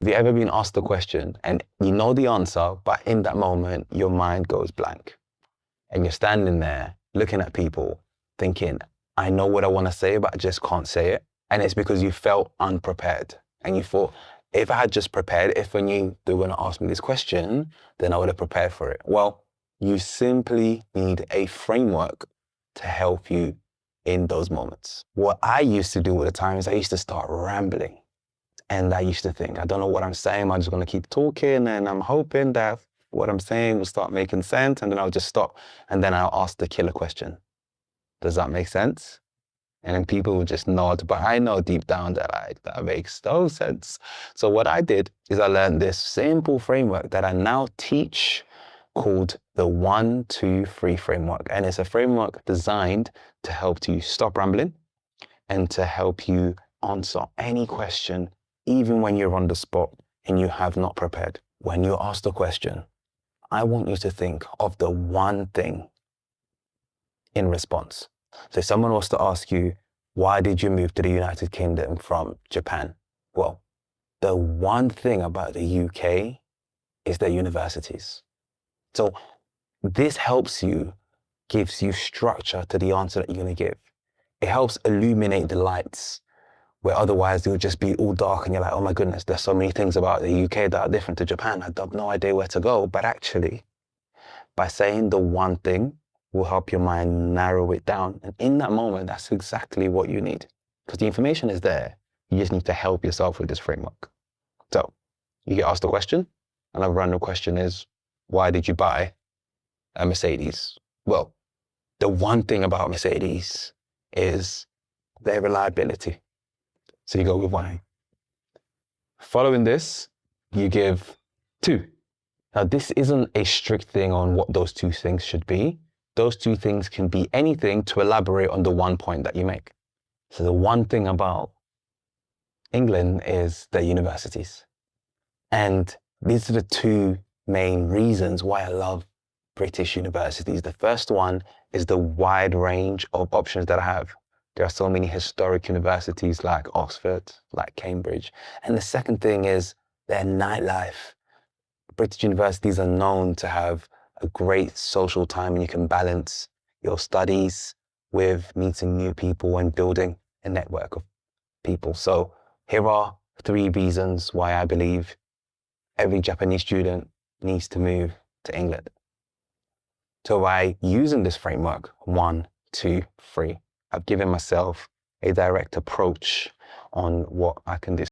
Have you ever been asked a question and you know the answer, but in that moment, your mind goes blank and you're standing there looking at people thinking, I know what I want to say, but I just can't say it. And it's because you felt unprepared and you thought, if I had just prepared, if I knew they were going to ask me this question, then I would have prepared for it. Well, you simply need a framework to help you in those moments. What I used to do all the time is I used to start rambling. And I used to think, I don't know what I'm saying. I'm just going to keep talking and I'm hoping that what I'm saying will start making sense. And then I'll just stop. And then I'll ask the killer question. Does that make sense? And then people will just nod. But I know deep down that that makes no sense. So what I did is I learned this simple framework that I now teach called the 1, 2, 3 framework. And it's a framework designed to help you stop rambling and to help you answer any question even when you're on the spot and you have not prepared. When you're asked a question, I want you to think of the one thing in response. So if someone was to ask you, why did you move to the United Kingdom from Japan? Well, the one thing about the UK is their universities. So this helps you, gives you structure to the answer that you're going to give. It helps illuminate the lights, where otherwise it would just be all dark and you're like, oh my goodness, there's so many things about the UK that are different to Japan. I have no idea where to go. But actually, by saying the one thing will help your mind narrow it down. And in that moment, that's exactly what you need. Because the information is there. You just need to help yourself with this framework. So you get asked a question. Another random question is, why did you buy a Mercedes? Well, the one thing about Mercedes is their reliability. So you go with 1. Following this, you give 2. Now, this isn't a strict thing on what those 2 things should be. Those 2 things can be anything to elaborate on the one point that you make. So the one thing about England is their universities. And these are the 2 main reasons why I love British universities. The first one is the wide range of options that I have. There are so many historic universities like Oxford, like Cambridge. And the second thing is their nightlife. British universities are known to have a great social time and you can balance your studies with meeting new people and building a network of people. So here are 3 reasons why I believe every Japanese student needs to move to England. So by using this framework, 1, 2, 3, I've given myself a direct approach on what I can do.